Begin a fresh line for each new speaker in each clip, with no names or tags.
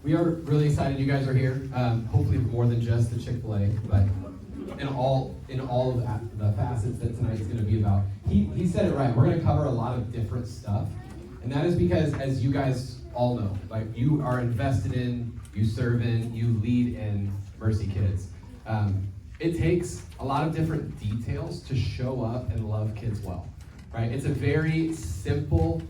We are really excited you guys are here. Hopefully more than just the Chick-fil-A, but in all of the facets that tonight is going to be about. He said it right. We're going to cover a lot of different stuff, and that is because, as you guys all know, like, you are invested in, you serve in, you lead in Mercy Kids. It takes a lot of different details to show up and love kids well, right? It's a very simple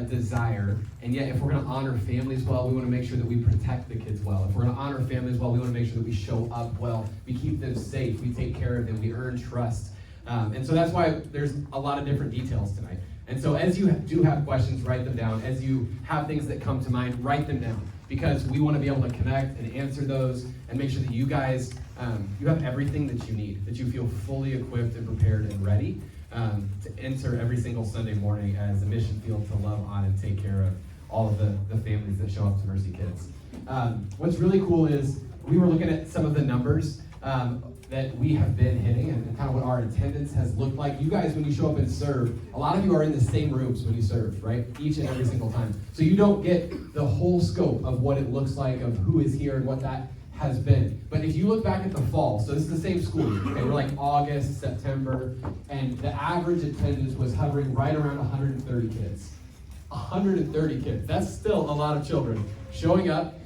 desire, and yet if we're going to honor families well, we want to make sure that we protect the kids well. If we're going to honor families well, we want to make sure that we show up well, we keep them safe, we take care of them, we earn trust. And so that's why there's a lot of different details tonight. And so as you do have questions, write them down. As you have things that come to mind, write them down, because we want to be able to connect and answer those and make sure that you guys, you have everything that you need, that you feel fully equipped and prepared and ready to enter every single Sunday morning as a mission field to love on and take care of all of the families that show up to Mercy Kids. What's really cool is we were looking at some of the numbers that we have been hitting and kind of what our attendance has looked like. You guys, when you show up and serve, a lot of you are in the same rooms when you serve, right? Each and every single time. So you don't get the whole scope of what it looks like, of who is here and what that has been. But if you look back at the fall, so this is the same school year, okay? We're like August, September, and the average attendance was hovering right around 130 kids. 130 kids. That's still a lot of children showing up.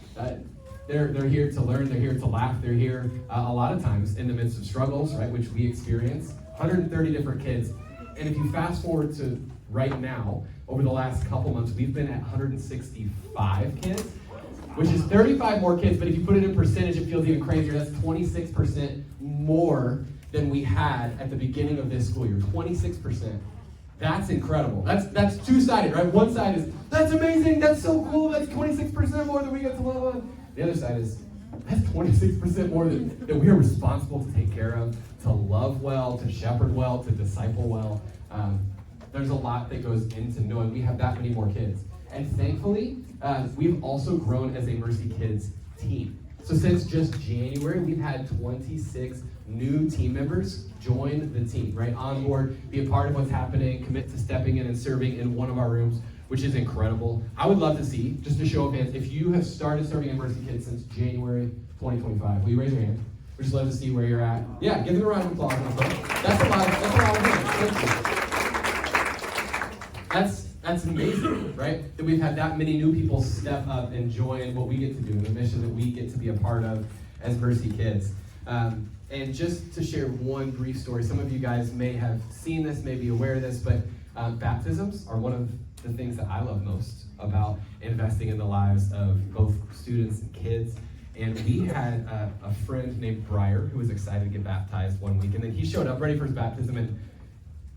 They're here to learn, they're here to laugh, they're here a lot of times in the midst of struggles, right, which we experience. 130 different kids. And if you fast forward to right now, over the last couple months, we've been at 165 kids, which is 35 more kids, but if you put it in percentage, it feels even crazier. That's 26% more than we had at the beginning of this school year. 26%. That's incredible. That's two-sided, right? One side is, that's amazing, that's so cool, that's 26% more than we get to love on. The other side is, that's 26% more that we are responsible to take care of, to love well, to shepherd well, to disciple well. There's a lot that goes into knowing we have that many more kids. And thankfully, we've also grown as a Mercy Kids team. So since just January, we've had 26 new team members join the team, right? On board, be a part of what's happening, commit to stepping in and serving in one of our rooms, which is incredible. I would love to see, just a show of hands, if you have started serving in Mercy Kids since January 2025. Will you raise your hand? We'd just love to see where you're at. Yeah, give them a round of applause. That's a lot of hands. Thank you. That's amazing, right? That we've had that many new people step up and join what we get to do, and the mission that we get to be a part of as Mercy Kids. And just to share one brief story, some of you guys may have seen this, may be aware of this, but baptisms are one of the things that I love most about investing in the lives of both students and kids. And we had a friend named Briar who was excited to get baptized one week, and then he showed up ready for his baptism, and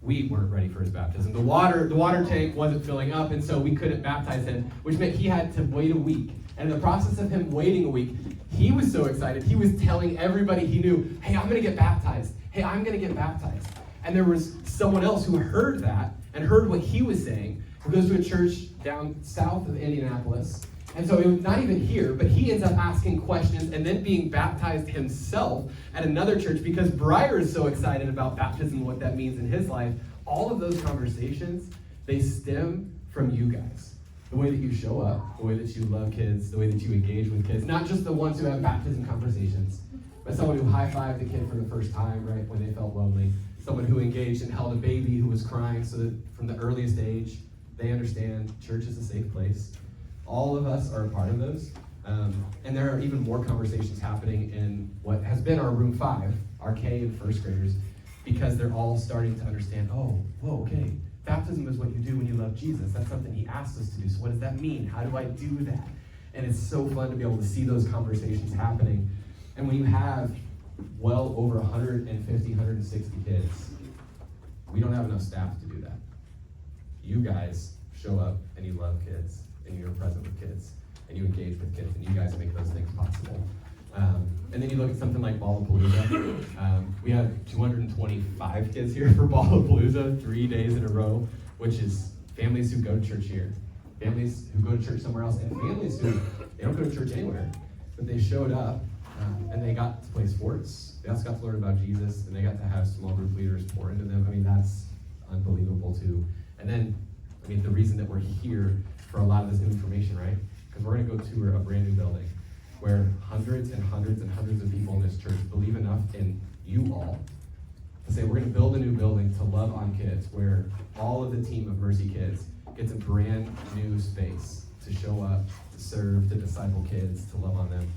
we weren't ready for his baptism. The water tank wasn't filling up, and so we couldn't baptize him, which meant he had to wait a week. And in the process of him waiting a week, he was so excited, he was telling everybody he knew, hey, I'm gonna get baptized. Hey, I'm gonna get baptized. And there was someone else who heard that and heard what he was saying, who goes to a church down south of Indianapolis. And so it was not even here, but he ends up asking questions and then being baptized himself at another church because Briar is so excited about baptism and what that means in his life. All of those conversations, they stem from you guys. The way that you show up, the way that you love kids, the way that you engage with kids. Not just the ones who have baptism conversations, but someone who high-fived a kid for the first time, right, when they felt lonely. Someone who engaged and held a baby who was crying so that from the earliest age, they understand church is a safe place. All of us are a part of those. And there are even more conversations happening in what has been our room 5, our K and first graders, because they're all starting to understand, oh, whoa, okay, baptism is what you do when you love Jesus. That's something he asked us to do. So what does that mean? How do I do that? And it's so fun to be able to see those conversations happening. And when you have well over 150, 160 kids, we don't have enough staff to do that. You guys show up and you love kids, and you're present with kids, and you engage with kids, and you guys make those things possible. And then you look at something like Ballapalooza. We have 225 kids here for Ballapalooza, 3 days in a row, which is families who go to church here, families who go to church somewhere else, and families who, they don't go to church anywhere, but they showed up, and they got to play sports. They also got to learn about Jesus, and they got to have small group leaders pour into them. I mean, that's unbelievable too. And then, I mean, the reason that we're here for a lot of this new information, right? Because we're going to go tour a brand new building. where hundreds and hundreds and hundreds of people in this church believe enough in you all to say we're going to build a new building to love on kids, where all of the team of Mercy Kids gets a brand new space to show up, to serve, to disciple kids, to love on them,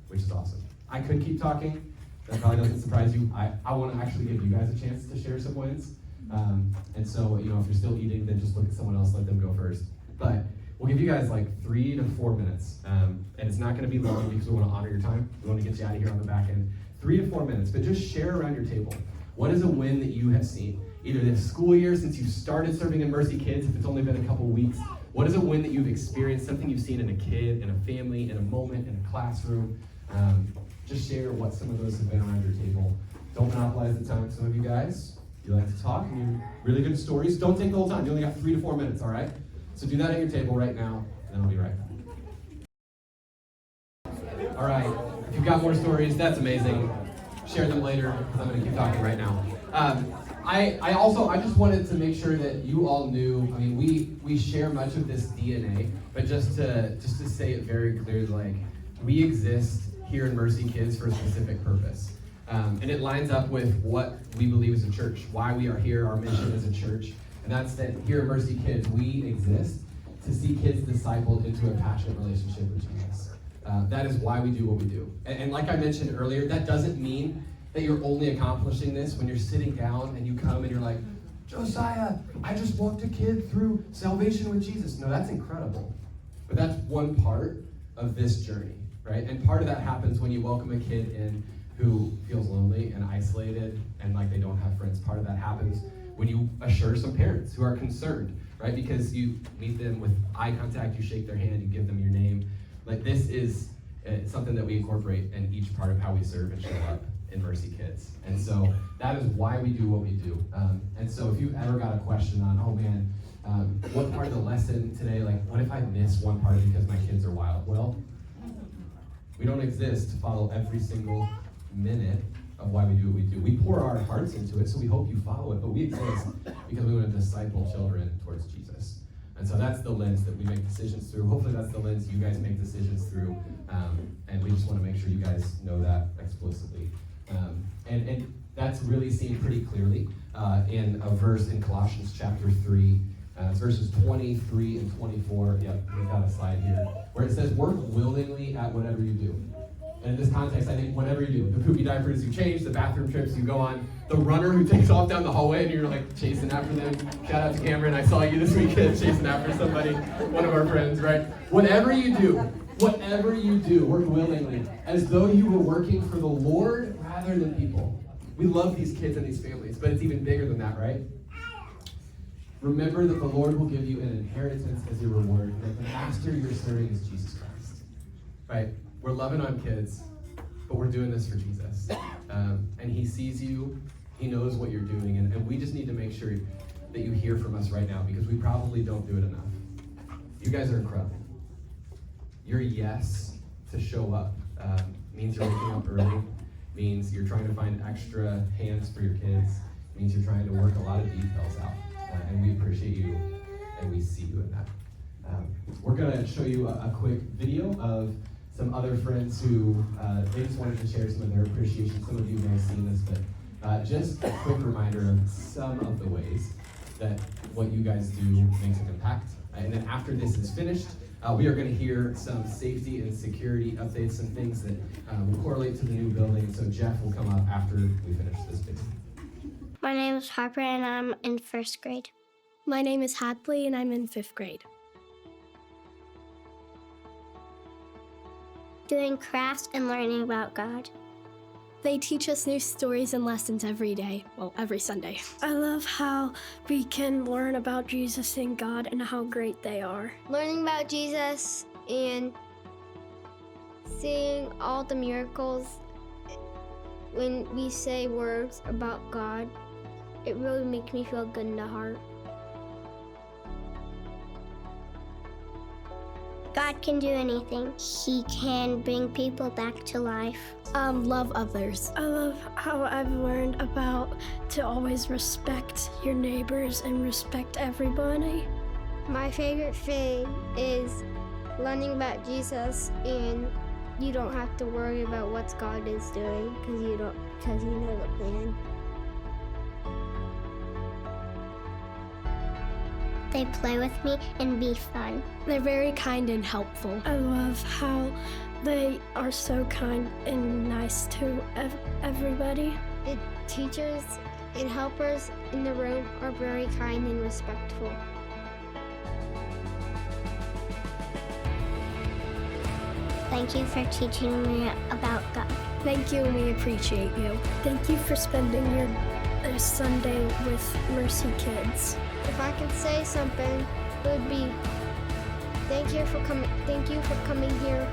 which is awesome. I could keep talking. That probably doesn't surprise you. I want to actually give you guys a chance to share some wins. And so, if you're still eating, then just look at someone else, let them go first. But we'll give you guys like 3 to 4 minutes. And it's not going to be long because we want to honor your time. We want to get you out of here on the back end. 3 to 4 minutes, but just share around your table. What is a win that you have seen? Either this school year, since you started serving in Mercy Kids, if it's only been a couple weeks. What is a win that you've experienced, something you've seen in a kid, in a family, in a moment, in a classroom? Just share what some of those have been around your table. Don't monopolize the time. Some of you guys, you like to talk, and you're really good at stories. Don't take the whole time. You only got 3 to 4 minutes, all right? So do that at your table right now, and then I'll be right back. All right, if you've got more stories, that's amazing. Share them later, because I'm going to keep talking right now. I just wanted to make sure that you all knew, we share much of this DNA, but just to say it very clearly, like, we exist here in Mercy Kids for a specific purpose. And it lines up with what we believe as a church, why we are here, our mission as a church. And that's that here at Mercy Kids, we exist to see kids discipled into a passionate relationship with Jesus. That is why we do what we do. And like I mentioned earlier, that doesn't mean that you're only accomplishing this when you're sitting down and you come and you're like, Josiah, I just walked a kid through salvation with Jesus. No, that's incredible. But that's one part of this journey, right? And part of that happens when you welcome a kid in who feels lonely and isolated and like they don't have friends. Part of that happens when you assure some parents who are concerned, right? Because you meet them with eye contact, you shake their hand, you give them your name. Like, this is something that we incorporate in each part of how we serve and show up in Mercy Kids. And so that is why we do what we do. And so if you've ever got a question on, oh man, what part of the lesson today, like what if I miss one part because my kids are wild? Well, we don't exist to follow every single minute of why we do what we do. We pour our hearts into it, so we hope you follow it, but we exist because we want to disciple children towards Jesus. And so that's the lens that we make decisions through. Hopefully that's the lens you guys make decisions through. And we just want to make sure you guys know that explicitly. And that's really seen pretty clearly in a verse in Colossians chapter 3. It's verses 23 and 24. Yep, we've got a slide here. Where it says, work willingly at whatever you do. And in this context, I think whatever you do, the poopy diapers you change, the bathroom trips you go on, the runner who takes off down the hallway and you're like chasing after them. Shout out to Cameron, I saw you this weekend chasing after somebody, one of our friends, right? Whatever you do, work willingly, as though you were working for the Lord rather than people. We love these kids and these families, but it's even bigger than that, right? Remember that the Lord will give you an inheritance as your reward, and that the master you're serving is Jesus Christ, right? We're loving on kids, but we're doing this for Jesus. And he sees you, he knows what you're doing, and we just need to make sure that you hear from us right now, because we probably don't do it enough. You guys are incredible. Your yes to show up means you're waking up early, means you're trying to find extra hands for your kids, means you're trying to work a lot of details out. And we appreciate you, and we see you in that. We're going to show you a quick video of some other friends who they just wanted to share some of their appreciation. Some of you may have seen this, but just a quick reminder of some of the ways that what you guys do makes an impact. And then after this is finished, we are going to hear some safety and security updates, some things that will correlate to the new building. So Jeff will come up after we finish this video.
My name is Harper, and I'm in 1st grade.
My name is Hadley, and I'm in 5th grade.
Doing crafts and learning about God.
They teach us new stories and lessons every day, well, every Sunday. I love how we can learn about Jesus and God and how great they are.
Learning about Jesus and seeing all the miracles. When we say words about God, it really makes me feel good in the heart. God can do anything. He can bring people back to life.
Love others. I love how I've learned about to always respect your neighbors and respect everybody.
My favorite thing is learning about Jesus and you don't have to worry about what God is doing because you know the plan.
They play with me and be fun.
They're very kind and helpful. I love how they are so kind and nice to everybody.
The teachers and helpers in the room are very kind and respectful.
Thank you for teaching me about God.
Thank you, and we appreciate you. Thank you for spending your Sunday with Mercy Kids.
If I could say something, it would be thank you for coming here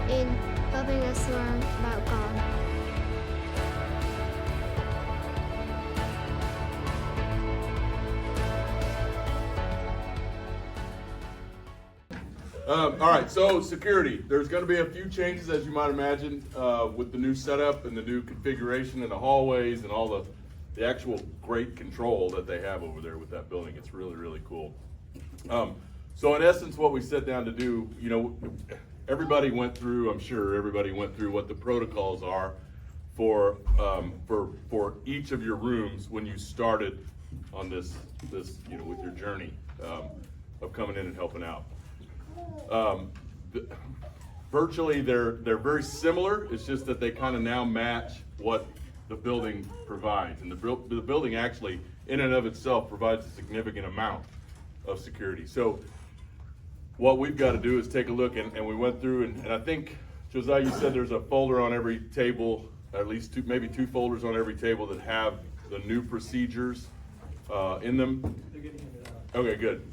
and helping us learn about God.
All right, so security. There's going to be a few changes, as you might imagine, with the new setup and the new configuration in the hallways and all the actual great control that they have over there with that building. It's really, really cool. So in essence, what we sat down to do, you know, everybody went through, I'm sure everybody went through what the protocols are for each of your rooms when you started on this you know, with your journey of coming in and helping out. Virtually they're very similar. It's just that they kind of now match what the building provides, and the building actually in and of itself provides a significant amount of security. So what we've got to do is take a look, and we went through, and I think, Josiah, you said there's a folder on every table, at least maybe two folders on every table that have the new procedures in them. Okay, good.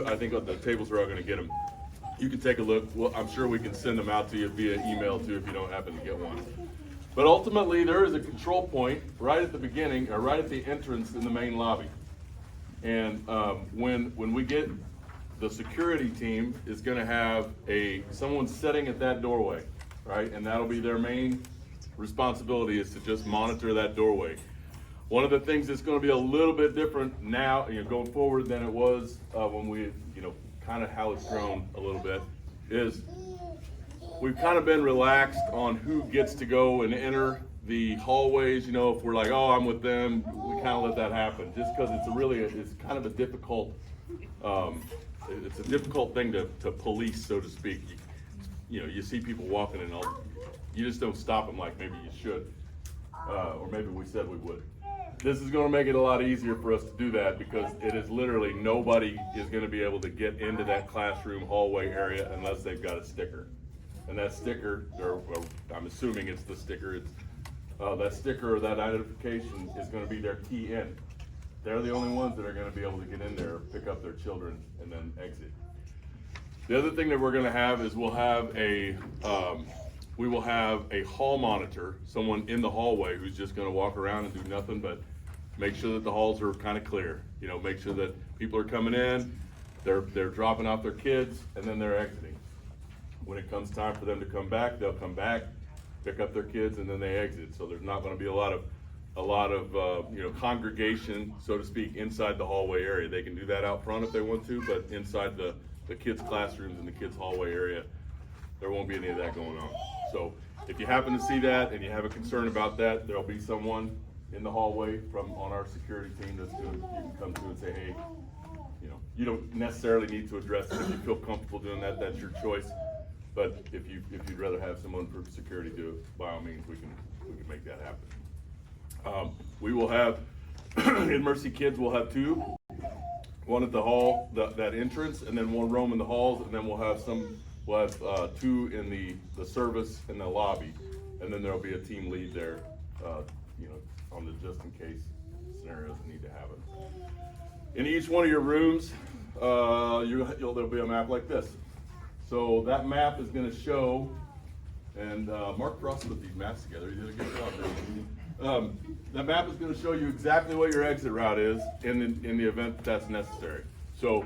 I think the tables are all going to get them. You can take a look. Well, I'm sure we can send them out to you via email too if you don't happen to get one. But ultimately, there is a control point right at the beginning, or right at the entrance in the main lobby. And when we get, the security team is going to have someone sitting at that doorway, right? And that'll be their main responsibility, is to just monitor that doorway. One of the things that's going to be a little bit different now, you know, going forward than it was when we, you know, kind of how it's grown a little bit, is we've kind of been relaxed on who gets to go and enter the hallways. You know, if we're like, oh, I'm with them, we kind of let that happen, just because it's kind of a difficult, it's a difficult thing to police, so to speak. You know, you see people walking and you just don't stop them like maybe you should, or maybe we said we would. This is going to make it a lot easier for us to do that, because it is literally nobody is going to be able to get into that classroom hallway area unless they've got a sticker. And that sticker, or I'm assuming it's the sticker, that sticker or that identification is going to be their key in. They're the only ones that are going to be able to get in there, pick up their children, and then exit. The other thing that we're going to have is we will have a hall monitor, someone in the hallway who's just going to walk around and do nothing but make sure that the halls are kind of clear. You know, make sure that people are coming in, they're dropping off their kids, and then they're exiting. When it comes time for them to come back, they'll come back, pick up their kids, and then they exit. So there's not going to be a lot of you know, congregation, so to speak, inside the hallway area. They can do that out front if they want to, but inside the kids' classrooms and the kids' hallway area, there won't be any of that going on. So if you happen to see that and you have a concern about that, there'll be someone in the hallway on our security team you can come to and say, hey, you know, you don't necessarily need to address it. If you feel comfortable doing that, that's your choice. But if you'd rather have someone for security do it, by all means, we can make that happen. We will have in Mercy Kids, we'll have two. One at the hall, that entrance, and then one room in the halls, and then we'll have two in the service in the lobby, and then there'll be a team lead there, you know, on the just in case scenarios that need to happen. In each one of your rooms, there'll be a map like this. So that map is going to show, and Mark Frost put these maps together. He did a good job there. That map is going to show you exactly what your exit route is in the event that's necessary. So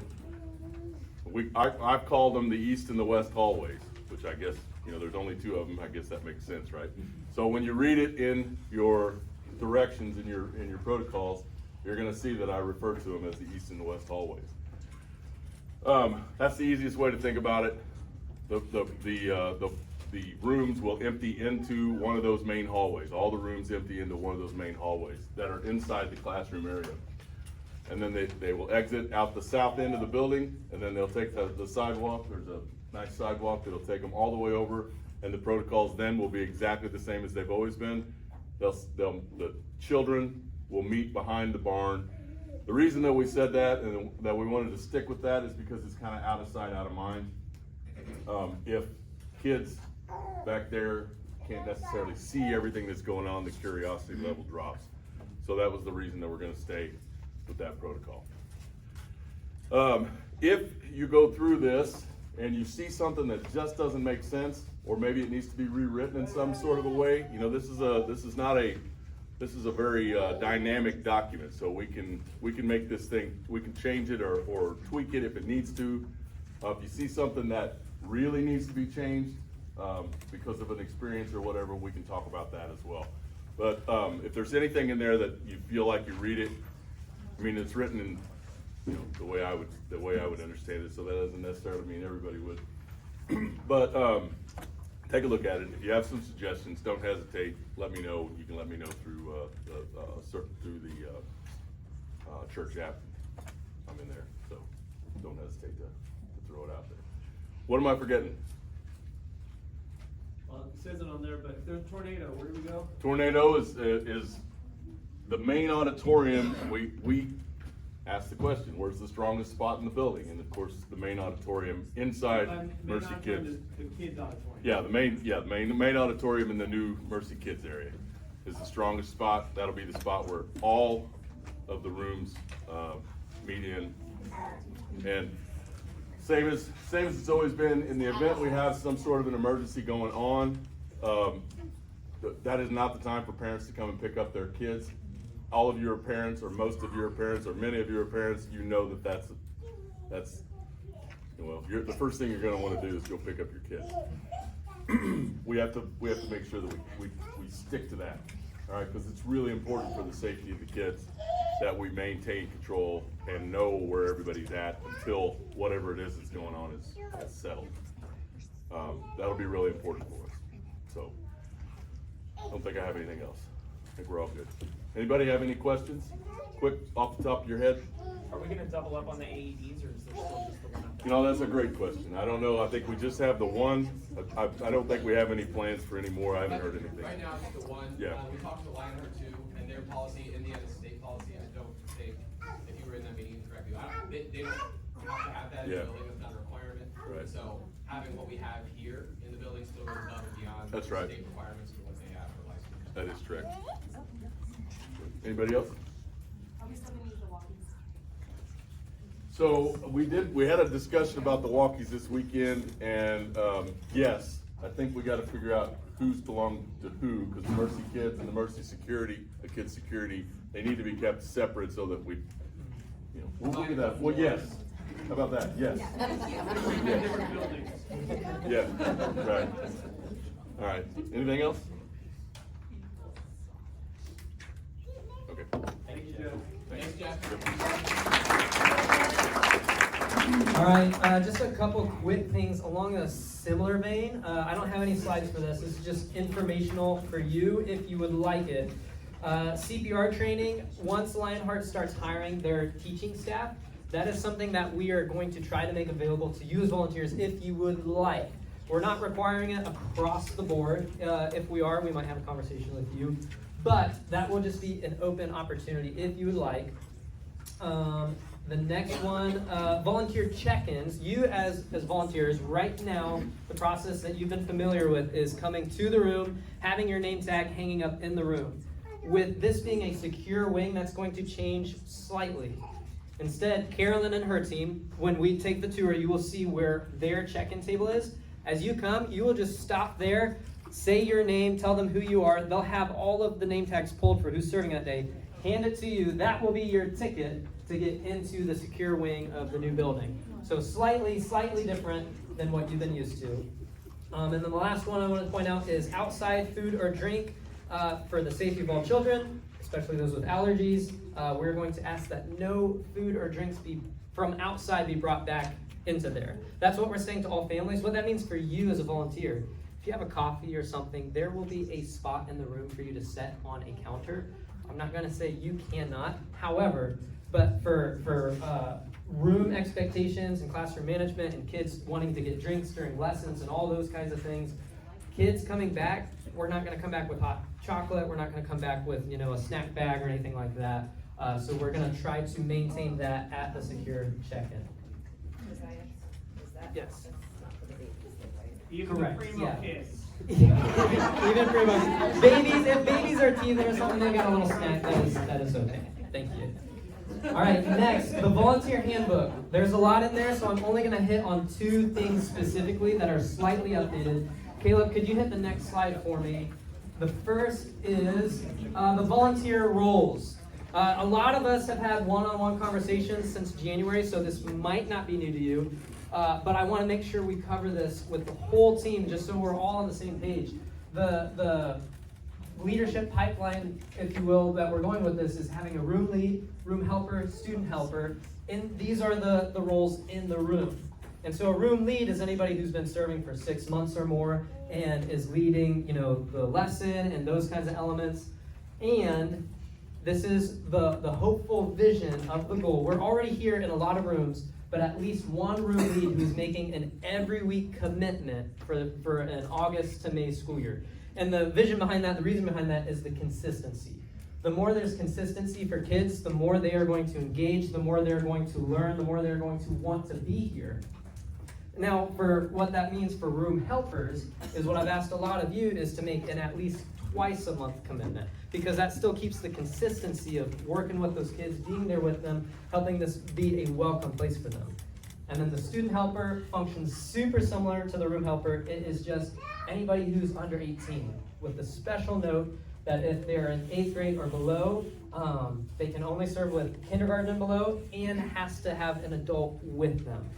I've called them the east and the west hallways, which I guess, you know, there's only two of them. I guess that makes sense, right? So when you read it in your directions in your protocols, you're going to see that I refer to them as the east and the west hallways. That's the easiest way to think about it. The the rooms will empty into one of those main hallways. All the rooms empty into one of those main hallways that are inside the classroom area. And then they will exit out the south end of the building, and then they'll take the sidewalk. There's a nice sidewalk that'll take them all the way over, and the protocols then will be exactly the same as they've always been. The children will meet behind the barn. The reason that we said that and that we wanted to stick with that is because it's kind of out of sight, out of mind. If kids back there can't necessarily see everything that's going on, the curiosity level drops. So that was the reason that we're going to stay with that protocol. If you go through this and you see something that just doesn't make sense, or maybe it needs to be rewritten in some sort of a way, you know, this is a very dynamic document, so we can make this thing, we can change it or tweak it if it needs to. If you see something that really needs to be changed because of an experience or whatever, we can talk about that as well. But if there's anything in there that you feel like you read it, I mean, it's written in, you know, the way I would understand it, so that doesn't necessarily mean everybody would. But take a look at it. If you have some suggestions, don't hesitate. Let me know. You can let me know through the church app. I'm in there, so don't hesitate to throw it out there. What am I forgetting?
Well, it says it on there, but if there's a tornado, where do we go?
Tornado is the main auditorium. We asked the question, where's the strongest spot in the building? And of course, the main auditorium inside Mercy Kids.
The kids auditorium.
Yeah, the main auditorium in the new Mercy Kids area is the strongest spot. That'll be the spot where all of the rooms meet in. And same as it's always been, in the event we have some sort of an emergency going on, that is not the time for parents to come and pick up their kids. All of you are parents, or most of you are parents, or many of you are parents. You know that's well, the first thing you're going to want to do is go pick up your kids. we have to make sure that we stick to that, all right? Because it's really important for the safety of the kids that we maintain control and know where everybody's at until whatever it is that's going on is settled. That'll be really important for us. So I don't think I have anything else. I think we're all good. Anybody have any questions? Quick, off the top of your head?
Are we going to double up on the AEDs, or is there still just the one up there?
You know, that's a great question. I don't know. I think we just have the one. I don't think we have any plans for any more. I haven't heard anything.
Right now, I think the one.
Yeah.
We talked to Lionheart too, and their policy, Indiana state policy, I don't think, if you were in that meeting correctly, they don't have to have that in the building. It's not a requirement.
Right.
So having what we have here in the building still goes above and beyond
That's right.
state requirements for what they have for license.
That is correct. Anybody else?
Are we still gonna use the walkies?
So we had a discussion about the walkies this weekend, and yes, I think we got to figure out who's belong to who, because the Mercy Kids and the Mercy Security, the Kids Security, they need to be kept separate so that we, you know, we'll do that. Well, yes. How about that? Yes.
Different buildings.
Yeah. Right. All right. Anything else? Okay.
Thank you, Joe.
Thanks, Jeff.
All right, just a couple quick things along a similar vein. I don't have any slides for this. This is just informational for you if you would like it. CPR training, once Lionheart starts hiring their teaching staff, that is something that we are going to try to make available to you as volunteers if you would like. We're not requiring it across the board. If we are, we might have a conversation with you. But that will just be an open opportunity if you would like. The next one, volunteer check-ins. You as volunteers, right now, the process that you've been familiar with is coming to the room, having your name tag hanging up in the room. With this being a secure wing, that's going to change slightly. Instead, Carolyn and her team, when we take the tour, you will see where their check-in table is. As you come, you will just stop there, say your name, tell them who you are. They'll have all of the name tags pulled for who's serving that day. Hand it to you. That will be your ticket to get into the secure wing of the new building. So slightly different than what you've been used to. And then the last one I want to point out is outside food or drink for the safety of all children, especially those with allergies. We're going to ask that no food or drinks from outside be brought back into there. That's what we're saying to all families. What that means for you as a volunteer. If you have a coffee or something, there will be a spot in the room for you to set on a counter. I'm not gonna say you cannot, however, but for room expectations and classroom management and kids wanting to get drinks during lessons and all those kinds of things, kids coming back, we're not gonna come back with hot chocolate, we're not gonna come back with, a snack bag or anything like that. So we're gonna try to maintain that at the secure check-in. Yes.
Even
Correct,
the primo
yeah.
kids.
Even primo babies, if babies are teething or something, they got a little snack, that is okay. Thank you. All right, next, the volunteer handbook. There's a lot in there, so I'm only gonna hit on 2 things specifically that are slightly updated. Caleb, could you hit the next slide for me? The first is the volunteer roles. A lot of us have had one-on-one conversations since January, so this might not be new to you. But I want to make sure we cover this with the whole team, just so we're all on the same page. The leadership pipeline, if you will, that we're going with this is having a room lead, room helper, student helper, and these are the roles in the room. And so a room lead is anybody who's been serving for 6 months or more and is leading, the lesson and those kinds of elements. And this is the hopeful vision of the goal. We're already here in a lot of rooms, but at least one room lead who's making an every week commitment for an August to May school year. And the vision behind that, the reason behind that is the consistency. The more there's consistency for kids, the more they are going to engage, the more they're going to learn, the more they're going to want to be here. Now, for what that means for room helpers is what I've asked a lot of you is to make an at least twice a month commitment, because that still keeps the consistency of working with those kids, being there with them, helping this be a welcome place for them. And then the student helper functions super similar to the room helper. It is just anybody who's under 18, with the special note that if they're in 8th grade or below, they can only serve with kindergarten and below, and has to have an adult with them,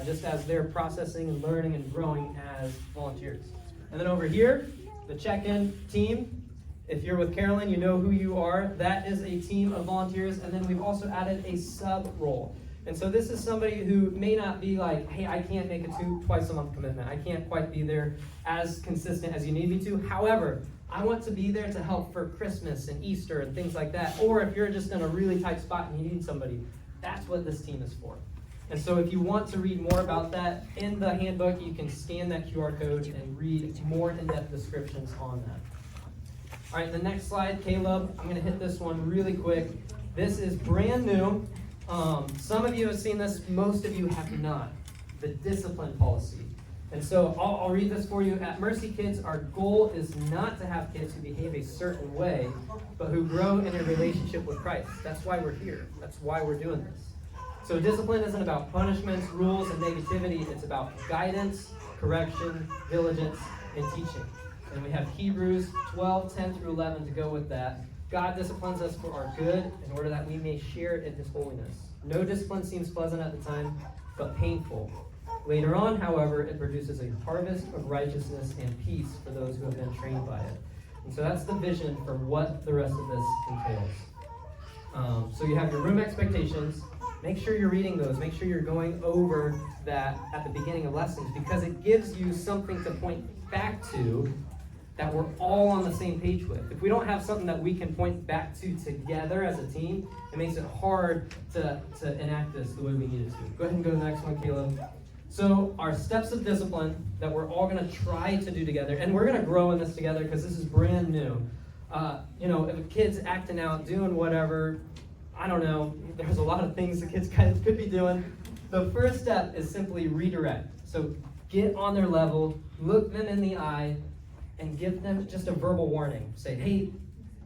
just as they're processing and learning and growing as volunteers. And then over here, the check-in team. If you're with Carolyn, you know who you are. That is a team of volunteers. And then we've also added a sub-role. And so this is somebody who may not be like, hey, I can't make a twice a month commitment. I can't quite be there as consistent as you need me to. However, I want to be there to help for Christmas and Easter and things like that. Or if you're just in a really tight spot and you need somebody, that's what this team is for. And so if you want to read more about that, in the handbook, you can scan that QR code and read more in-depth descriptions on that. All right, the next slide, Caleb, I'm gonna hit this one really quick. This is brand new. Some of you have seen this, most of you have not. The discipline policy. And so I'll read this for you. At Mercy Kids, our goal is not to have kids who behave a certain way, but who grow in a relationship with Christ. That's why we're here. That's why we're doing this. So discipline isn't about punishments, rules, and negativity. It's about guidance, correction, diligence, and teaching. And we have Hebrews 12, 10 through 11 to go with that. God disciplines us for our good in order that we may share in his holiness. No discipline seems pleasant at the time, but painful. Later on, however, it produces a harvest of righteousness and peace for those who have been trained by it. And so that's the vision for what the rest of this entails. So you have your room expectations. Make sure you're reading those. Make sure you're going over that at the beginning of lessons, because it gives you something to point back to that we're all on the same page with. If we don't have something that we can point back to together as a team, it makes it hard to enact this the way we need it to. Go ahead and go to the next one, Caleb. So our steps of discipline that we're all going to try to do together, and we're going to grow in this together because this is brand new. If a kid's acting out, doing whatever, I don't know, there's a lot of things the kids could be doing. The first step is simply redirect. So get on their level, look them in the eye, and give them just a verbal warning. Say, hey,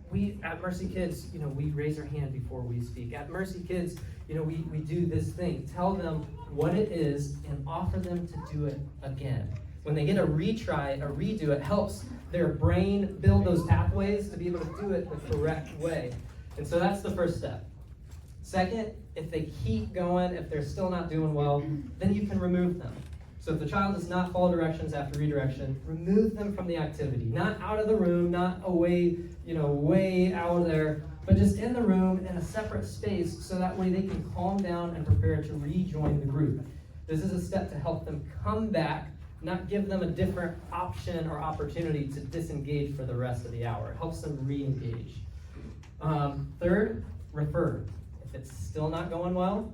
we at Mercy Kids, we raise our hand before we speak. At Mercy Kids, we do this thing. Tell them what it is and offer them to do it again. When they get a retry, a redo, it helps their brain build those pathways to be able to do it the correct way. And so that's the first step. Second, if they keep going, if they're still not doing well, then you can remove them. So if the child does not follow directions after redirection, remove them from the activity. Not out of the room, not away, way out there, but just in the room in a separate space so that way they can calm down and prepare to rejoin the group. This is a step to help them come back not give them a different option or opportunity to disengage for the rest of the hour. It helps them re-engage. Third, refer. If it's still not going well,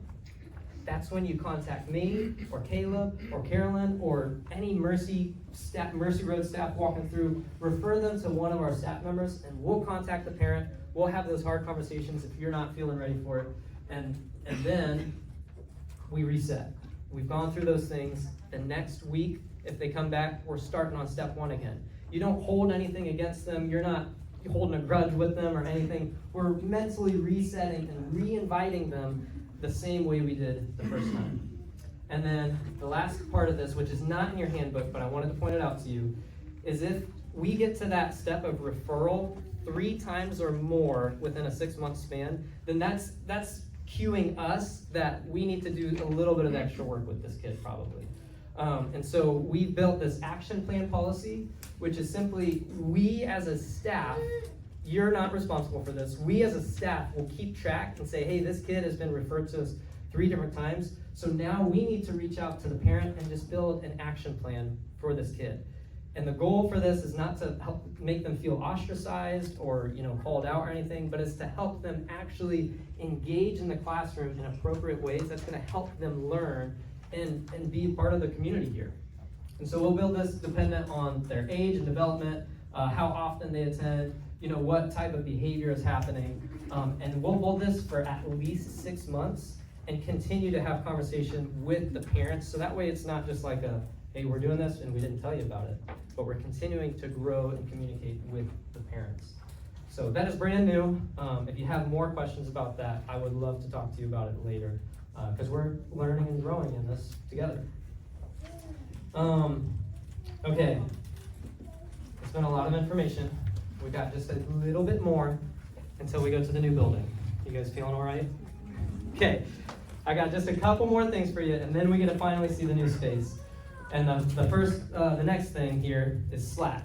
that's when you contact me or Caleb or Carolyn or any Mercy Road staff walking through. Refer them to one of our staff members, and we'll contact the parent. We'll have those hard conversations if you're not feeling ready for it, and then we reset. We've gone through those things. The next week, if they come back, we're starting on step 1 again. You don't hold anything against them. You're not holding a grudge with them or anything. We're mentally resetting and re-inviting them the same way we did the first time. And then the last part of this, which is not in your handbook, but I wanted to point it out to you, is if we get to that step of referral 3 times or more within a 6-month span, then that's cueing us that we need to do a little bit of extra work with this kid probably. And so we built this action plan policy, which is simply we as a staff, you're not responsible for this. We as a staff will keep track and say, hey, this kid has been referred to us 3 different times. So now we need to reach out to the parent and just build an action plan for this kid. And the goal for this is not to help make them feel ostracized or called out or anything, but it's to help them actually engage in the classroom in appropriate ways that's going to help them learn and be part of the community here. And so we'll build this dependent on their age and development, how often they attend, what type of behavior is happening. And we'll hold this for at least 6 months and continue to have conversation with the parents. So that way it's not just like hey, we're doing this and we didn't tell you about it, but we're continuing to grow and communicate with the parents. So that is brand new. If you have more questions about that, I would love to talk to you about it later, because we're learning and growing in this together. Okay, it's been a lot of information. We got just a little bit more until we go to the new building. You guys feeling all right? Okay, I got just a couple more things for you, and then we get to finally see the new space. And the next thing here is Slack.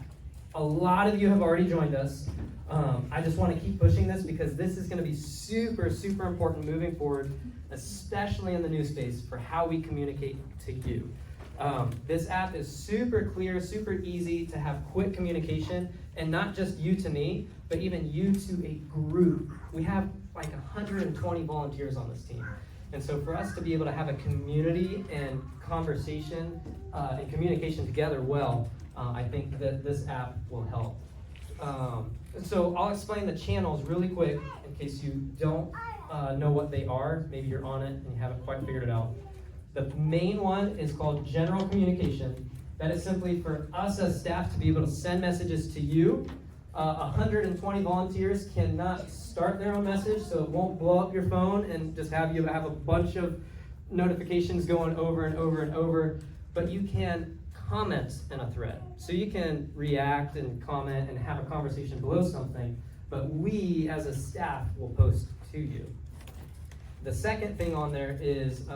A lot of you have already joined us. I just want to keep pushing this because this is going to be super, super important moving forward, especially in the new space for how we communicate to you. This app is super clear, super easy to have quick communication, and not just you to me, but even you to a group. We have like 120 volunteers on this team. And so for us to be able to have a community and conversation and communication together well, I think that this app will help. So I'll explain the channels really quick in case you don't know what they are. Maybe you're on it and you haven't quite figured it out. The main one is called general communication. That is simply for us as staff to be able to send messages to you. 120 volunteers cannot start their own message, so it won't blow up your phone and just have you have a bunch of notifications going over and over and over, but you can comment in a thread. So you can react and comment and have a conversation below something, but we as a staff will post to you. The second thing on there is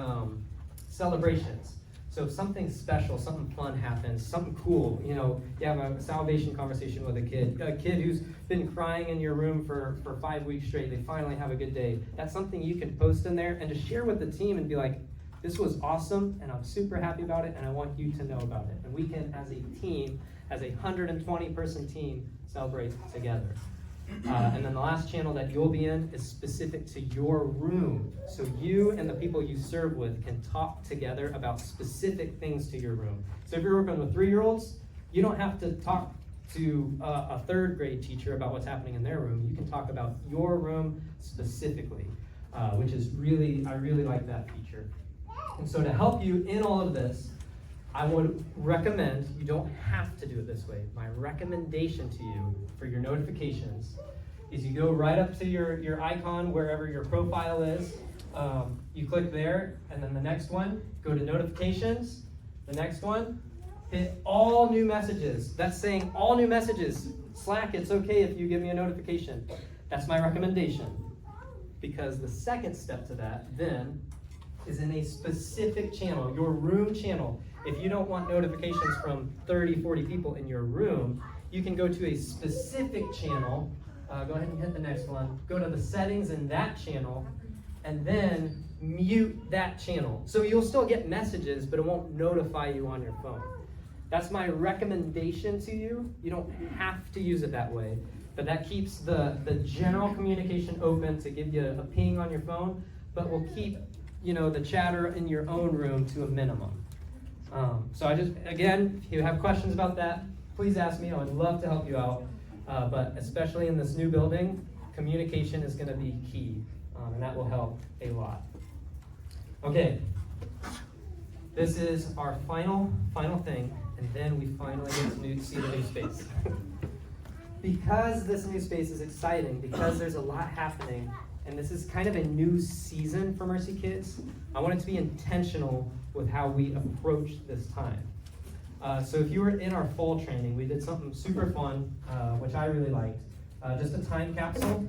celebrations. So if something special, something fun happens, something cool, you have a salvation conversation with a kid who's been crying in your room for 5 weeks straight, they finally have a good day. That's something you can post in there and just share with the team and be like, this was awesome and I'm super happy about it and I want you to know about it. And we can, as a team, as a 120 person team, celebrate together. And then the last channel that you'll be in is specific to your room. So you and the people you serve with can talk together about specific things to your room. So if you're working with 3-year-olds, you don't have to talk to a 3rd grade teacher about what's happening in their room. You can talk about your room specifically, which is I really like that feature. And so to help you in all of this, I would recommend, you don't have to do it this way, my recommendation to you for your notifications is you go right up to your icon wherever your profile is, you click there, and then the next one, go to notifications, the next one, hit all new messages. That's saying all new messages. Slack, it's okay if you give me a notification. That's my recommendation. Because the second step to that then is in a specific channel, your room channel. If you don't want notifications from 30, 40 people in your room, you can go to a specific channel. Go ahead and hit the next one. Go to the settings in that channel, and then mute that channel. So you'll still get messages, but it won't notify you on your phone. That's my recommendation to you. You don't have to use it that way, but that keeps the general communication open to give you a ping on your phone, but will keep, the chatter in your own room to a minimum. So again, if you have questions about that, please ask me. I would love to help you out. But especially in this new building, communication is going to be key, and that will help a lot. Okay, this is our final thing, and then we finally get to see the new space. Because this new space is exciting, because there's a lot happening, and this is kind of a new season for Mercy Kids, I want it to be intentional with how we approach this time. So if you were in our fall training, we did something super fun, which I really liked, just a time capsule.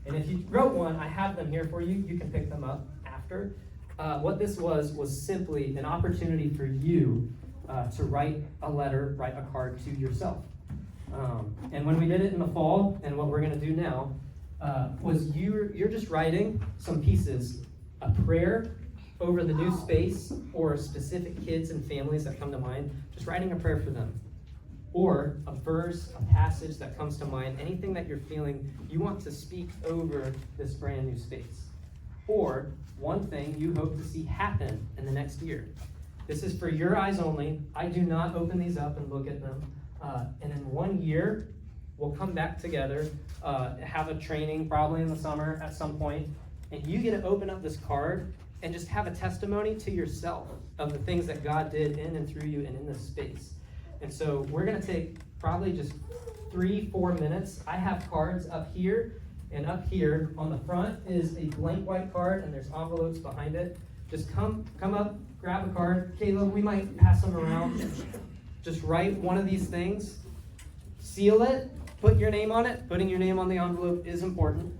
And if you wrote one, I have them here for you. You can pick them up after. What this was simply an opportunity for you to write a letter, write a card to yourself. And when we did it in the fall, and what we're going to do now, was you're just writing some pieces, a prayer over the new space, or specific kids and families that come to mind, just writing a prayer for them. Or a verse, a passage that comes to mind, anything that you're feeling you want to speak over this brand new space. Or one thing you hope to see happen in the next year. This is for your eyes only. I do not open these up and look at them. And in 1 year, we'll come back together, have a training probably in the summer at some point, and you get to open up this card and just have a testimony to yourself of the things that God did in and through you and in this space. And so we're going to take probably just 3-4 minutes. I have cards up here and up here. On the front is a blank white card, and there's envelopes behind it. Just come up, grab a card. Caleb, we might pass them around. Just write one of these things, seal it, put your name on it. Putting your name on the envelope is important.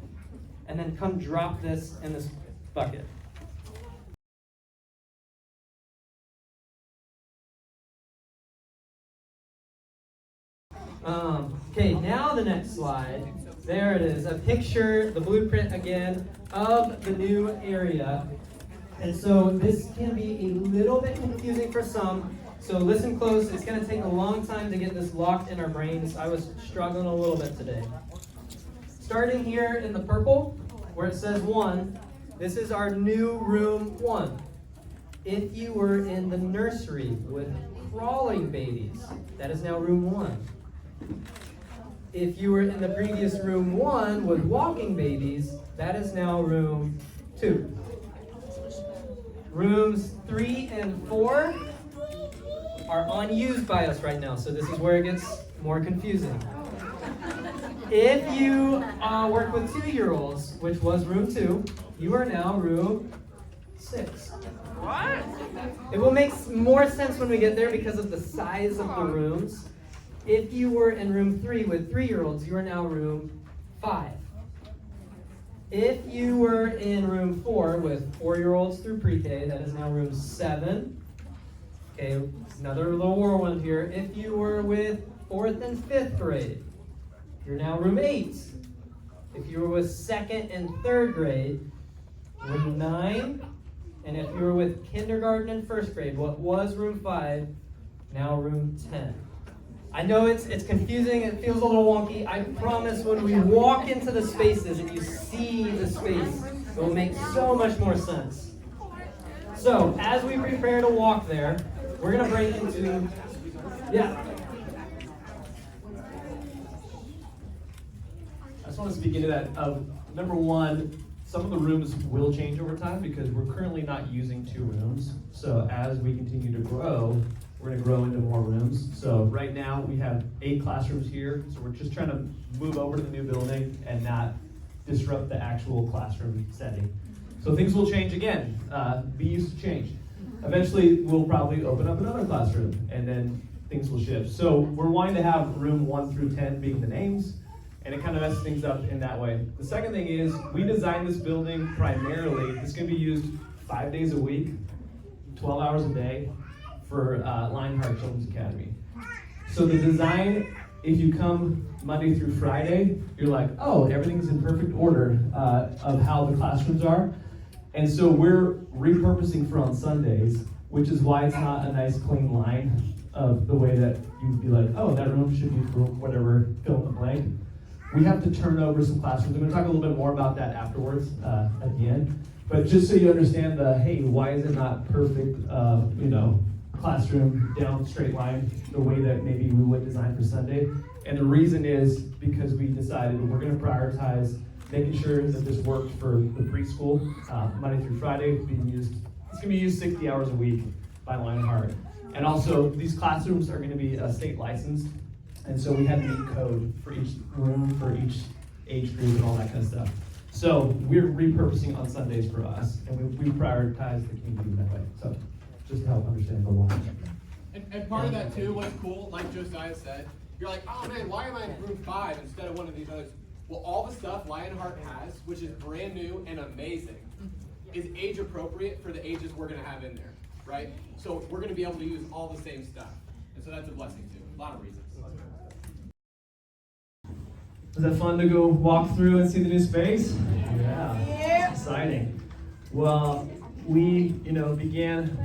And then come drop this in this bucket. Okay, now the next slide. There it is, a picture, the blueprint again, of the new area. And so this can be a little bit confusing for some. So listen close, it's going to take a long time to get this locked in our brains. I was struggling a little bit today. Starting here in the purple, where it says 1, this is our new room 1. If you were in the nursery with crawling babies, that is now room 1. If you were in the previous room 1 with walking babies, that is now room 2. Rooms 3 and 4 are unused by us right now, so this is where it gets more confusing. If you work with 2-year-olds, which was room 2, you are now room 6. What? It will make more sense when we get there because of the size of the rooms. If you were in room 3 with 3-year-olds, you are now room 5. If you were in room 4 with 4-year-olds through pre-K, that is now room 7. Okay, another little whirlwind here. If you were with 4th and 5th grade, you're now room 8. If you were with 2nd and 3rd grade, room 9. And if you were with kindergarten and 1st grade, what was room 5, now room 10. I know it's confusing, it feels a little wonky. I promise when we walk into the spaces and you see the space, it will make so much more sense. So, as we prepare to walk there, we're going to break into,
I just want to speak into that. Number one, some of the rooms will change over time because we're currently not using 2 rooms. So as we continue to grow, we're going to grow into more rooms. So right now we have 8 classrooms here. So we're just trying to move over to the new building and not disrupt the actual classroom setting. So things will change again. Be used to change. Eventually we'll probably open up another classroom and then things will shift. So we're wanting to have room 1 through 10 being the names, and it kind of messes things up in that way. The second thing is we designed this building primarily, it's going to be used 5 days a week, 12 hours a day, for Lionheart Children's Academy. So the design, if you come Monday through Friday, you're like, oh, everything's in perfect order of how the classrooms are. And so we're repurposing for on Sundays which is why it's not a nice clean line of the way that you'd be like, oh, that room should be for whatever, fill in the blank. We have to turn over some classrooms. I'm going to talk a little bit more about that afterwards at the end. But just so you understand hey, why is it not perfect, classroom down straight line the way that maybe we would design for Sunday? And the reason is because we decided we're going to prioritize making sure that this works for the preschool, Monday through Friday, being used. It's going to be used 60 hours a week by Lionheart. And also, these classrooms are going to be state licensed, and so we had to meet code for each room, for each age group, and all that kind of stuff. So we're repurposing on Sundays for us, and we prioritize the community that way. So just to help understand the law.
And part of that too, what's cool, like Josiah said, you're like, oh man, why am I in room 5 instead of one of these others? Well, all the stuff Lionheart has, which is brand new and amazing, is age appropriate for the ages we're gonna have in there, right? So we're gonna be able to use all the same stuff. And so that's a blessing too, a lot of reasons.
Is that fun to go walk through and see the new space? Yeah. It's exciting. Well, we, began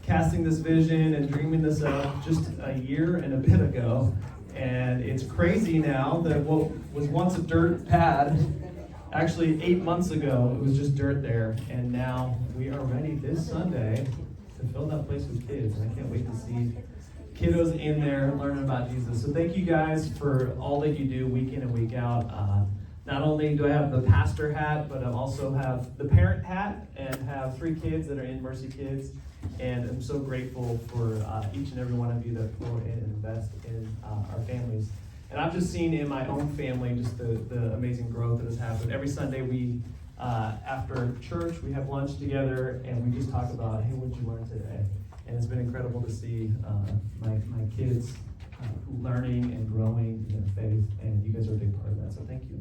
casting this vision and dreaming this up just a year and a bit ago. And it's crazy now that what was once a dirt pad, actually 8 months ago, it was just dirt there. And now we are ready this Sunday to fill that place with kids. And I can't wait to see kiddos in there learning about Jesus. So thank you guys for all that you do week in and week out. Not only do I have the pastor hat, but I also have the parent hat and have 3 kids that are in Mercy Kids. And I'm so grateful for each and every one of you that pour in and invest in our families. And I've just seen in my own family just the amazing growth that has happened. Every Sunday we, after church, we have lunch together and we just talk about, hey, what did you learn today? And it's been incredible to see my kids learning and growing in their faith, and you guys are a big part of that, so thank you.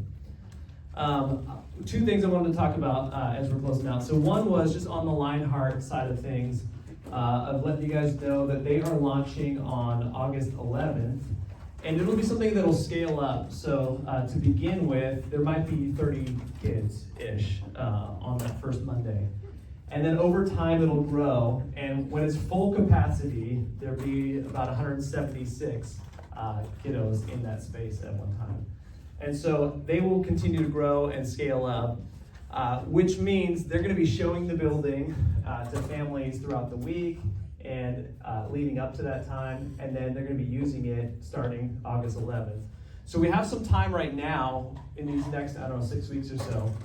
2 things I wanted to talk about as we're closing out. So one was just on the Lionheart side of things, of letting you guys know that they are launching on August 11th, and it'll be something that'll scale up. So to begin with, there might be 30 kids-ish on that first Monday. And then over time, it'll grow, and when it's full capacity, there'll be about 176 kiddos in that space at one time. And so they will continue to grow and scale up, which means they're going to be showing the building to families throughout the week and leading up to that time, and then they're going to be using it starting August 11th. So we have some time right now in these next, 6 weeks or so,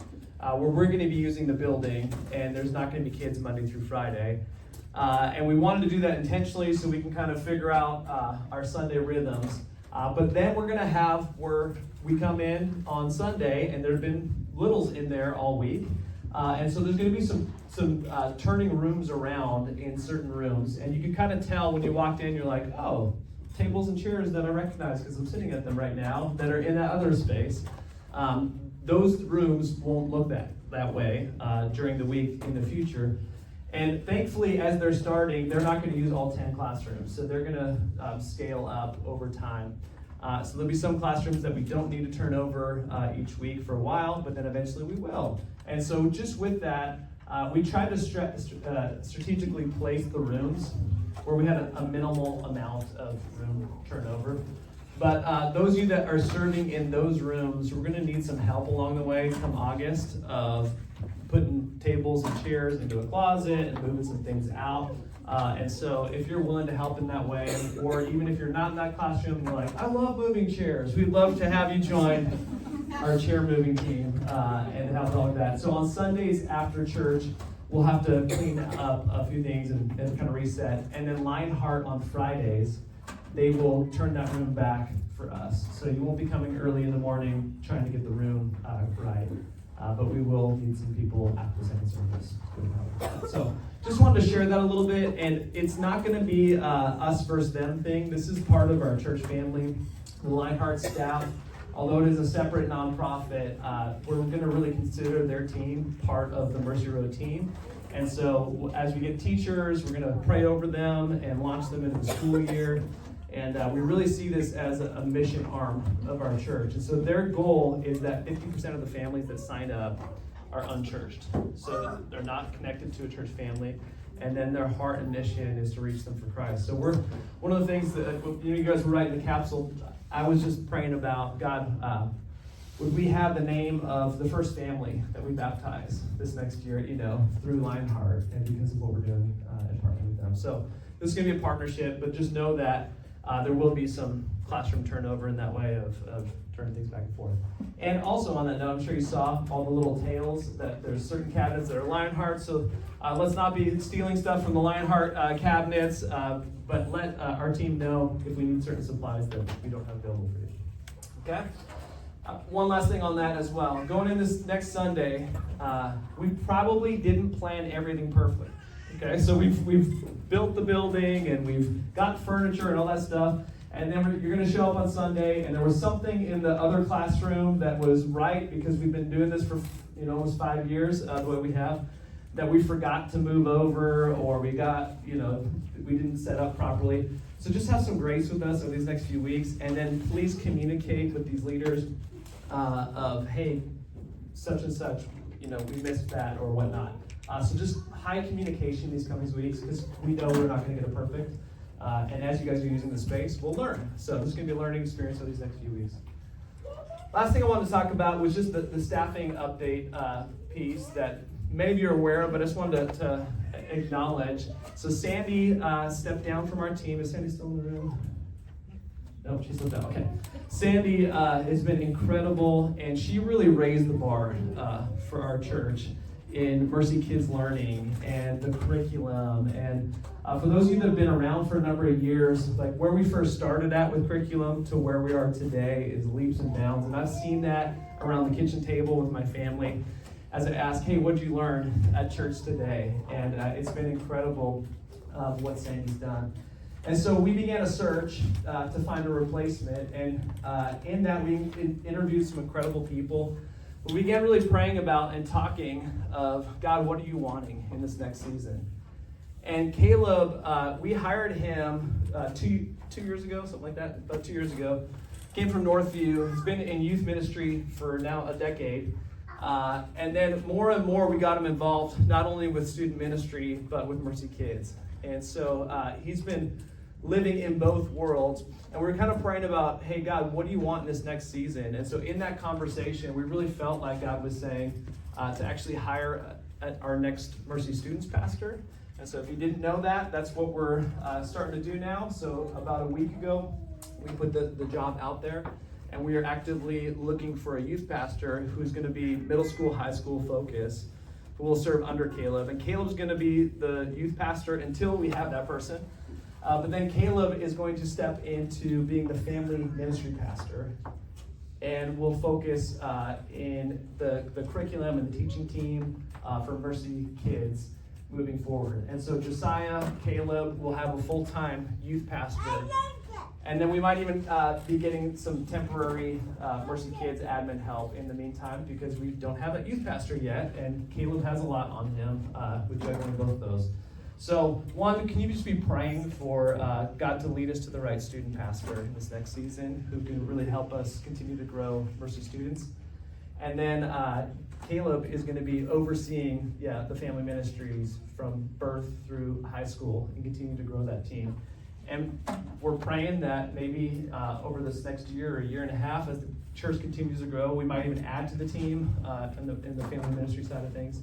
where we're going to be using the building, and there's not going to be kids Monday through Friday. And we wanted to do that intentionally so we can kind of figure out our Sunday rhythms. But then we're going to have where we come in on Sunday, and there have been littles in there all week. And so there's going to be some turning rooms around in certain rooms. And you can kind of tell when you walked in, you're like, oh, tables and chairs that I recognize because I'm sitting at them right now that are in that other space. Those rooms won't look that way during the week in the future. And thankfully, as they're starting, they're not going to use all 10 classrooms. So they're going to scale up over time. So there'll be some classrooms that we don't need to turn over each week for a while, but then eventually we will. And so just with that, we tried to strategically place the rooms where we had a minimal amount of room turnover. But those of you that are serving in those rooms, we're going to need some help along the way come August of putting tables and chairs into a closet and moving some things out. And so if you're willing to help in that way, or even if you're not in that classroom and you're like, I love moving chairs, we'd love to have you join our chair moving team and help all of that. So on Sundays after church, we'll have to clean up a few things and kind of reset. And then Lionheart on Fridays, they will turn that room back for us. So you won't be coming early in the morning trying to get the room right. But we will need some people after the second service. So just wanted to share that a little bit. And it's not going to be us versus them thing. This is part of our church family. The Lionheart staff, although it is a separate nonprofit, we're going to really consider their team part of the Mercy Road team. And so as we get teachers, we're going to pray over them and launch them into the school year. And we really see this as a mission arm of our church. And so their goal is that 50% of the families that sign up are unchurched. So they're not connected to a church family. and then their heart and mission is to reach them for Christ. So we're one of the things that you guys were writing the capsule. I was just praying about God. Would we have the name of the first family that we baptize this next year? Through Lionheart, and because of what we're doing and partnering with them. So this is going to be a partnership, but just know that there will be some classroom turnover in that way of turning things back and forth. And also on that note, I'm sure you saw all the little tales that there's certain cabinets that are Lionheart, so let's not be stealing stuff from the Lionheart cabinets, but let our team know if we need certain supplies that we don't have available for you. Okay? One last thing on that as well. Going in this next Sunday, we probably didn't plan everything perfectly. Okay, so we've built the building and we've got furniture and all that stuff, and then you're going to show up on Sunday, and there was something in the other classroom that was right because we've been doing this for almost 5 years the way we have, that we forgot to move over, or we didn't set up properly. So just have some grace with us over these next few weeks, and then please communicate with these leaders of, hey, such and such, we missed that or whatnot. So just high communication these coming weeks, because we know we're not going to get it perfect. And as you guys are using the space, we'll learn. So this is going to be a learning experience for these next few weeks. Last thing I wanted to talk about was just the staffing update piece that many of you are aware of, but I just wanted to acknowledge. So Sandy stepped down from our team. Is Sandy still in the room? No, she slipped out. Okay. Sandy has been incredible, and she really raised the bar for our church in Mercy Kids Learning and the curriculum. And for those of you that have been around for a number of years, like where we first started at with curriculum to where we are today is leaps and bounds. And I've seen that around the kitchen table with my family as I ask, hey, what'd you learn at church today? And it's been incredible what Sandy's done. And so we began a search to find a replacement, and in that we interviewed some incredible people. We began really praying about and talking of, God, what are you wanting in this next season? And Caleb, we hired him two years ago, something like that, about 2 years ago. Came from Northview. He's been in youth ministry for now a decade. And then more and more we got him involved, not only with student ministry, but with Mercy Kids. And so he's been living in both worlds. And we were kind of praying about, hey, God, what do you want in this next season? And so in that conversation, we really felt like God was saying to actually hire our next Mercy Students pastor. And so if you didn't know that, that's what we're starting to do now. So about a week ago, we put the job out there. And we are actively looking for a youth pastor who's going to be middle school, high school focused, who will serve under Caleb. And Caleb's going to be the youth pastor until we have that person. But then Caleb is going to step into being the family ministry pastor, and will focus in the curriculum and the teaching team for Mercy Kids moving forward. And so Josiah, Caleb will have a full-time youth pastor. And then we might even be getting some temporary Mercy Kids admin help in the meantime, because we don't have a youth pastor yet, and Caleb has a lot on him with juggling both those. So, one, can you just be praying for God to lead us to the right student pastor in this next season, who can really help us continue to grow Mercy students? And then Caleb is going to be overseeing, the family ministries from birth through high school and continue to grow that team. And we're praying that maybe over this next year or year and a half, as the church continues to grow, we might even add to the team in the family ministry side of things.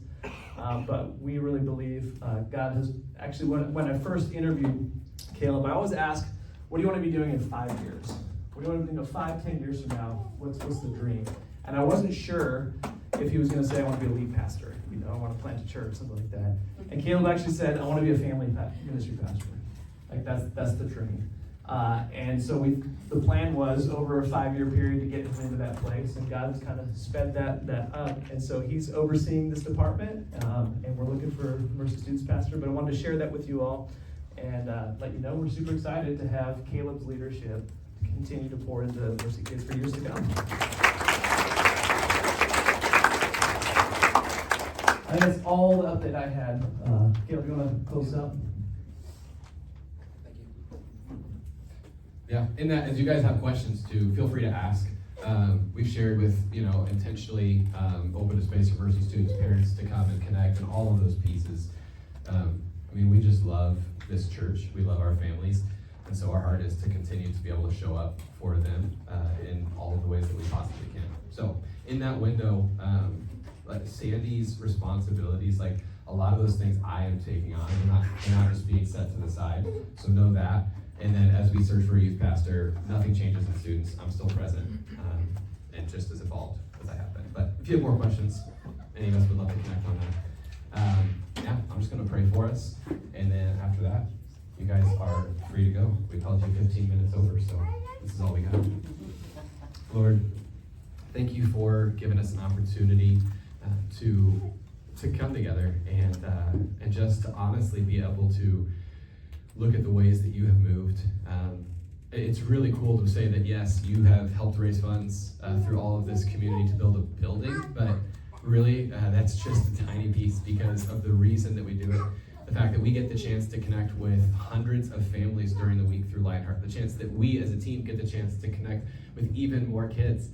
But we really believe God has actually, when I first interviewed Caleb, I always ask, what do you want to be doing in 5 years? What do you want to 5-10 years from now? What's the dream? And I wasn't sure if he was going to say, I want to be a lead pastor. I want to plant a church, something like that. And Caleb actually said, I want to be a family ministry pastor. Like that's the dream. And so the plan was over a 5-year period to get him into that place, and God's kind of sped that up. And so he's overseeing this department, and we're looking for a Mercy Students pastor. But I wanted to share that with you all and let you know we're super excited to have Caleb's leadership to continue to pour into Mercy Kids for years to come. I think that's all the update I had. Caleb, you want to close up?
Yeah, in that, as you guys have questions too, feel free to ask. We've shared with, intentionally open a space for Mercy students, parents to come and connect, and all of those pieces. I mean, we just love this church. We love our families. And so our heart is to continue to be able to show up for them in all of the ways that we possibly can. So in that window, like Sandy's responsibilities, like a lot of those things I am taking on. They're not just being set to the side. So know that. And then as we search for a youth pastor, nothing changes in students. I'm still present and just as involved as I have been. But if you have more questions, any of us would love to connect on that. Yeah, I'm just going to pray for us. And then after that, you guys are free to go. We called you 15 minutes over, so this is all we got. Lord, thank you for giving us an opportunity to come together and just to honestly be able to look at the ways that you have moved. It's really cool to say that yes, you have helped raise funds through all of this community to build a building, but really that's just a tiny piece because of the reason that we do it. The fact that we get the chance to connect with hundreds of families during the week through Lionheart, the chance that we as a team get the chance to connect with even more kids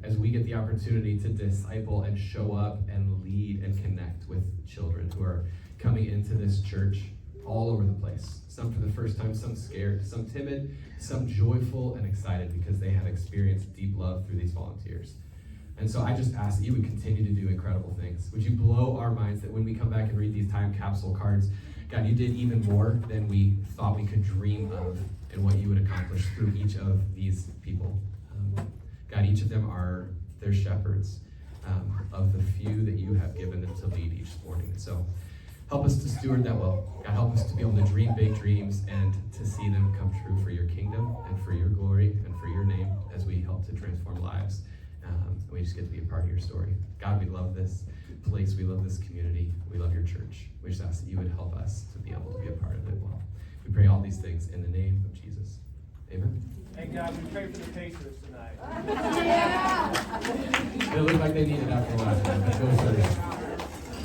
as we get the opportunity to disciple and show up and lead and connect with children who are coming into this church all over the place. Some for the first time, some scared, some timid, some joyful and excited because they have experienced deep love through these volunteers. And so I just ask that you would continue to do incredible things. Would you blow our minds that when we come back and read these time capsule cards, God, you did even more than we thought we could dream of and what you would accomplish through each of these people. God, each of them are their shepherds of the few that you have given them to lead each morning. And so help us to steward that well. God, help us to be able to dream big dreams and to see them come true for your kingdom and for your glory and for your name as we help to transform lives. We just get to be a part of your story. God, we love this place. We love this community. We love your church. We just ask that you would help us to be able to be a part of it well. We pray all these things in the name of Jesus. Amen.
Hey, God, we pray for the Pacers tonight.
They look like they need it after last night. Go Surgeons.